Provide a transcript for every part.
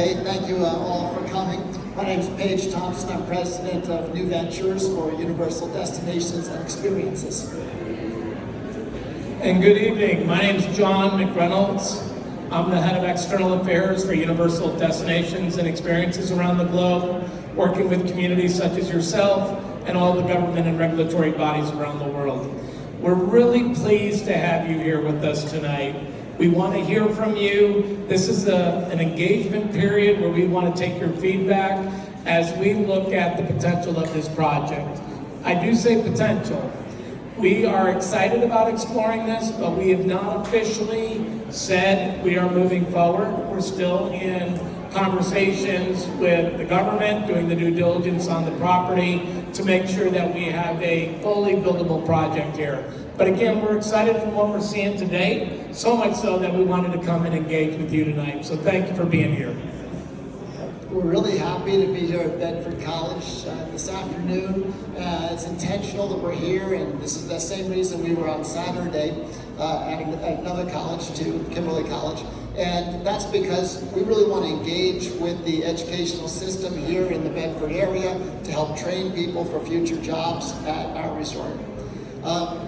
Hey, thank you all for coming. My name is Paige Thompson. I'm president of New Ventures for Universal Destinations and Experiences. And good evening. My name is John McReynolds. I'm the head of external affairs for Universal Destinations and Experiences around the globe, working with communities such as yourself and all the government and regulatory bodies around the world. We're really pleased to have you here with us tonight. We want to hear from you. This is an engagement period where we want to take your feedback as we look at the potential of this project. I do say potential. We are excited about exploring this, but we have not officially said we are moving forward. We're still in conversations with the government, doing the due diligence on the property to make sure that we have a fully buildable project here. But again, we're excited from what we're seeing today, so much so that we wanted to come and engage with you tonight. So thank you for being here. We're really happy to be here at Bedford College this afternoon. It's intentional that we're here, and this is the same reason we were on Saturday at another college too, Kimberly College. And that's because we really want to engage with the educational system here in the Bedford area to help train people for future jobs at our resort.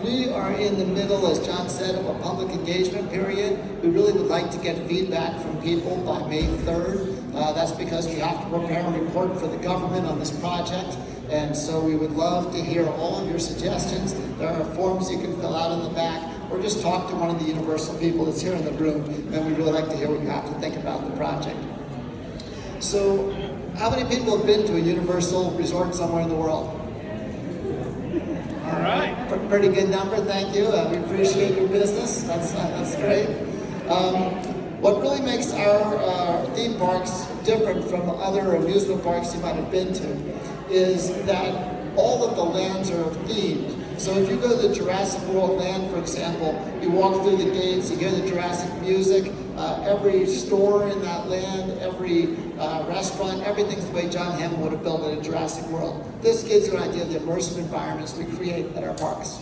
We are in the middle, as John said, of a public engagement period. We really would like to get feedback from people by May 3rd. That's because we have to prepare a report for the government on this project. And so we would love to hear all of your suggestions. There are forms you can fill out in the back, or just talk to one of the Universal people that's here in the room, and we'd really like to hear what you have to think about the project. So, how many people have been to a Universal resort somewhere in the world? All right. Pretty good number, thank you. We appreciate your business. That's great. What really makes our theme parks different from other amusement parks you might have been to is that all of the lands are themed. So if you go to the Jurassic World land, for example, you walk through the gates, you hear the Jurassic music, every store in that land, every restaurant, everything's the way John Hammond would have built it in Jurassic World. This gives you an idea of the immersive environments we create at our parks.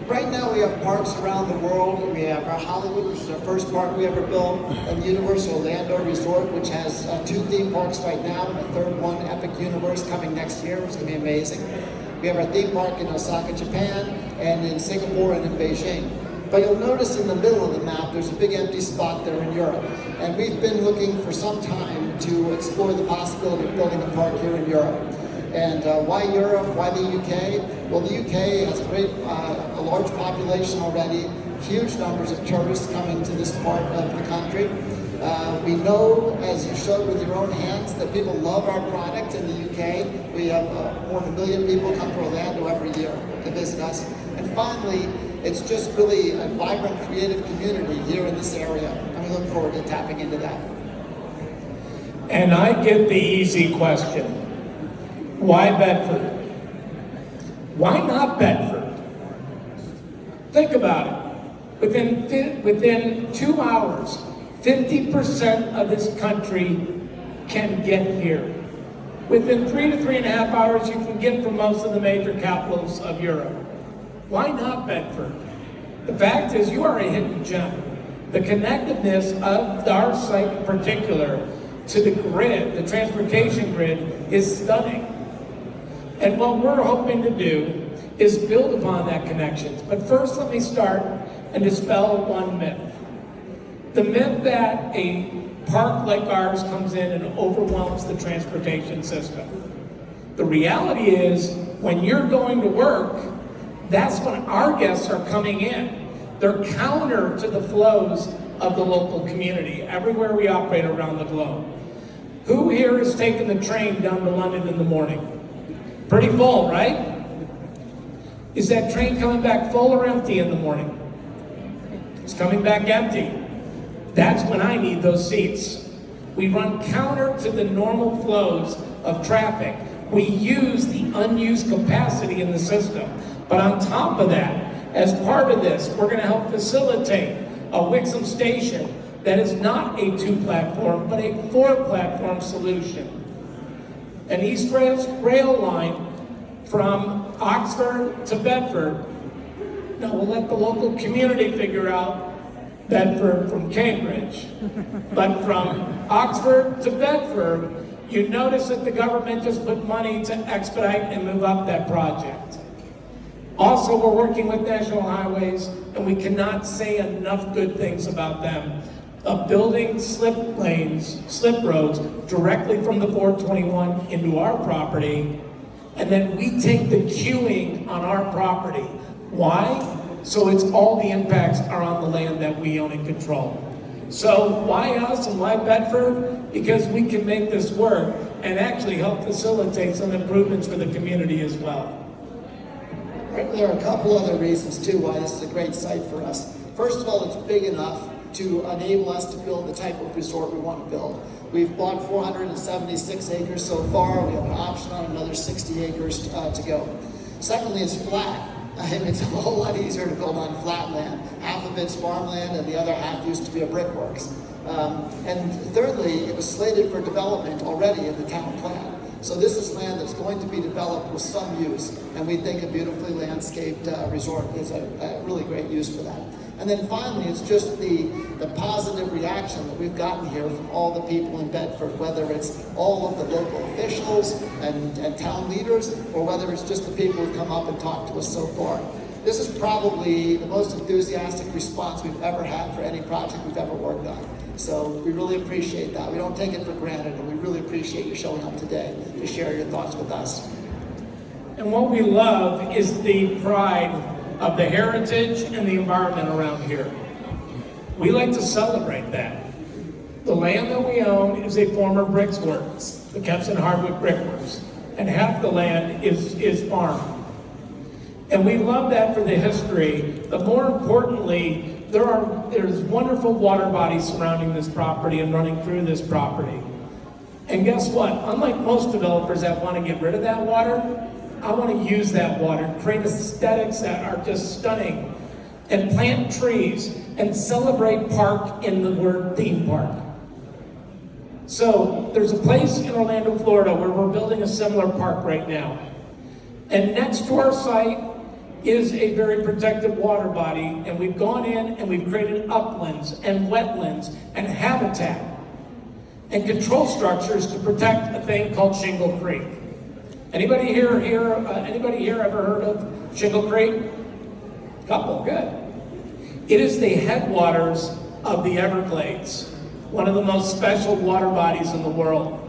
Right now we have parks around the world. We have our Hollywood, which is our first park we ever built, and Universal Orlando Resort, which has 2 theme parks right now, and a third one, Epic Universe, coming next year, which is going to be amazing. We have our theme park in Osaka, Japan, and in Singapore and in Beijing. But you'll notice in the middle of the map, there's a big empty spot there in Europe. And we've been looking for some time to explore the possibility of building a park here in Europe. And why Europe? Why the UK? Well, the UK has a large population already, huge numbers of tourists coming to this part of the country. We know, as you showed with your own hands, that people love our product in the UK. We have more than 1 million people come to Orlando every year to visit us. And finally, it's just really a vibrant, creative community here in this area, and we look forward to tapping into that. And I get the easy question. Why Bedford? Why not Bedford? Think about it. Within 2 hours, 50% of this country can get here. Within 3 to 3.5 hours, you can get from most of the major capitals of Europe. Why not Bedford? The fact is, you are a hidden gem. The connectedness of our site in particular to the grid, the transportation grid, is stunning. And what we're hoping to do is build upon that connection. But first, let me start and dispel one myth. The myth that a park like ours comes in and overwhelms the transportation system. The reality is, when you're going to work, that's when our guests are coming in. They're counter to the flows of the local community, everywhere we operate around the globe. Who here has taken the train down to London in the morning? Pretty full, right? Is that train coming back full or empty in the morning? It's coming back empty. That's when I need those seats. We run counter to the normal flows of traffic. We use the unused capacity in the system. But on top of that, as part of this, we're going to help facilitate a Wixom station that is not a 2-platform, but a 4-platform solution. An East Rail line from Oxford to Bedford. Now we'll let the local community figure out Bedford from Cambridge. But from Oxford to Bedford, you notice that the government just put money to expedite and move up that project. Also, we're working with National Highways, and we cannot say enough good things about them, of building slip roads directly from the 421 into our property, and then we take the queuing on our property. Why? So it's all the impacts are on the land that we own and control. So why us and why Bedford? Because we can make this work and actually help facilitate some improvements for the community as well. There are a couple other reasons too why this is a great site for us. First of all, it's big enough to enable us to build the type of resort we want to build. We've bought 476 acres so far. We have an option on another 60 acres to go. Secondly, it's flat. It's a whole lot easier to build on flat land. Half of it's farmland and the other half used to be a brickworks. And thirdly, it was slated for development already in the town plan. So this is land that's going to be developed with some use, and we think a beautifully landscaped resort is a really great use for that. And then finally, it's just the positive reaction that we've gotten here from all the people in Bedford, whether it's all of the local officials and town leaders, or whether it's just the people who've come up and talked to us so far. This is probably the most enthusiastic response we've ever had for any project we've ever worked on. So we really appreciate that. We don't take it for granted, and we really appreciate you showing up today to share your thoughts with us. And what we love is the pride of the heritage and the environment around here. We like to celebrate that. The land that we own is a former bricks works, the Kempson Hardwood Brickworks, and half the land is farm. And we love that for the history, but more importantly, there's wonderful water bodies surrounding this property and running through this property. And guess what? Unlike most developers that want to get rid of that water, I want to use that water, create aesthetics that are just stunning, and plant trees and celebrate park in the word theme park. So there's a place in Orlando, Florida where we're building a similar park right now. And next to our site is a very protected water body, and we've gone in and we've created uplands and wetlands and habitat and control structures to protect a thing called Shingle Creek. Anybody here ever heard of Shingle Creek? Couple, good. It is the headwaters of the Everglades, one of the most special water bodies in the world.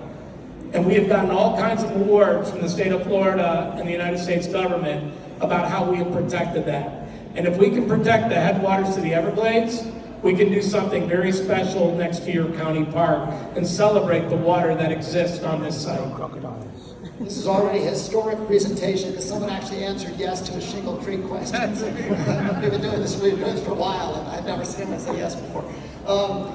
And we have gotten all kinds of awards from the state of Florida and the United States government about how we have protected that. And if we can protect the headwaters to the Everglades, we can do something very special next to your county park and celebrate the water that exists on this site. This is already a historic presentation because someone actually answered yes to a Shingle Creek question. We've been doing this for a while, and I've never seen anyone say yes before.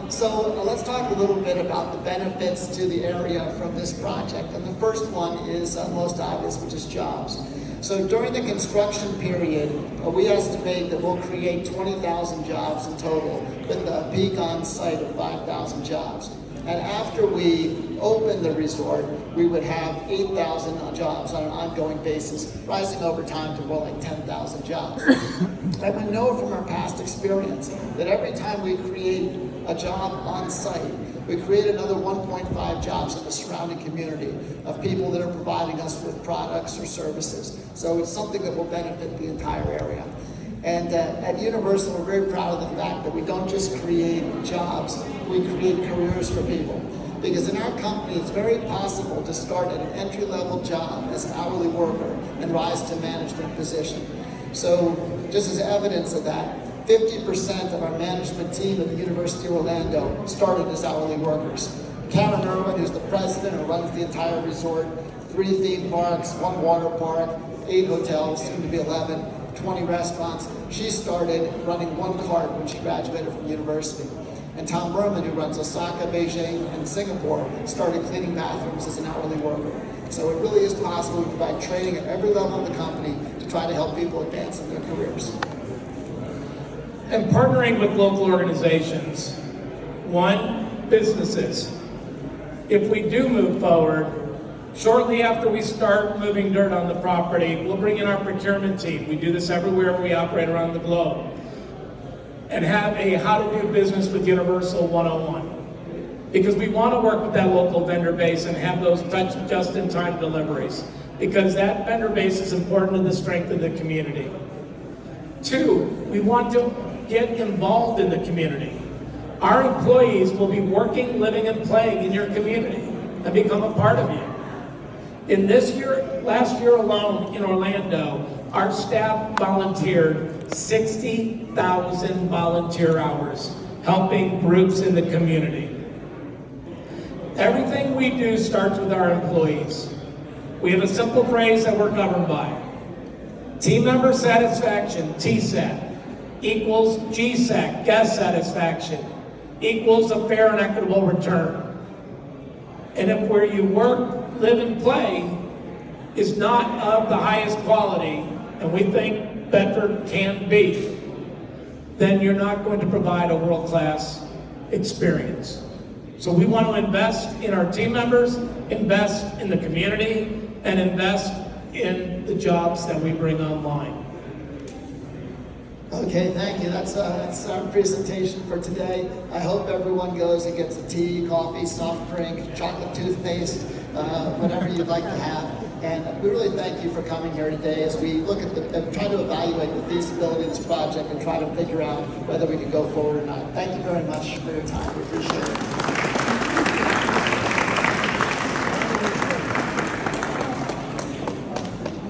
So let's talk a little bit about the benefits to the area from this project. And the first one is most obvious, which is jobs. So during the construction period, we estimate that we'll create 20,000 jobs in total with a peak on site of 5,000 jobs. And after we opened the resort, we would have 8,000 jobs on an ongoing basis, rising over time to more like 10,000 jobs. And we know from our past experience that every time we create a job on site, we create another 1.5 jobs in the surrounding community of people that are providing us with products or services. So it's something that will benefit the entire area. And at Universal, we're very proud of the fact that we don't just create jobs, we create careers for people. Because in our company, it's very possible to start at an entry-level job as an hourly worker and rise to management position. So just as evidence of that, 50% of our management team at the University of Orlando started as hourly workers. Karen Irwin, who's the president and runs the entire resort, 3 theme parks, 1 water park, 8 hotels, soon to be 11, 20 restaurants. She started running 1 cart when she graduated from university. And Tom Berman, who runs Osaka, Beijing, and Singapore, started cleaning bathrooms as an hourly worker. So it really is possible to provide training at every level of the company to try to help people advance in their careers. And partnering with local organizations. 1, businesses. If we do move forward, shortly after we start moving dirt on the property, we'll bring in our procurement team. We do this everywhere we operate around the globe. And have a how to do business with Universal 101. Because we want to work with that local vendor base and have those just-in-time deliveries. Because that vendor base is important to the strength of the community. 2, we want to get involved in the community. Our employees will be working, living, and playing in your community and become a part of you. In this year, last year alone in Orlando, our staff volunteered 60,000 volunteer hours, helping groups in the community. Everything we do starts with our employees. We have a simple phrase that we're governed by. Team member satisfaction, TSAT, equals GSAT, guest satisfaction, equals a fair and equitable return. And if where you work, live, and play is not of the highest quality, and we think Bedford can be, then you're not going to provide a world-class experience. So we want to invest in our team members, invest in the community, and invest in the jobs that we bring online. Okay, thank you. That's our presentation for today. I hope everyone goes and gets a tea, coffee, soft drink, chocolate toothpaste, whatever you'd like to have. And we really thank you for coming here today as we look at try to evaluate the feasibility of this project and try to figure out whether we can go forward or not. Thank you very much for your time. We appreciate it.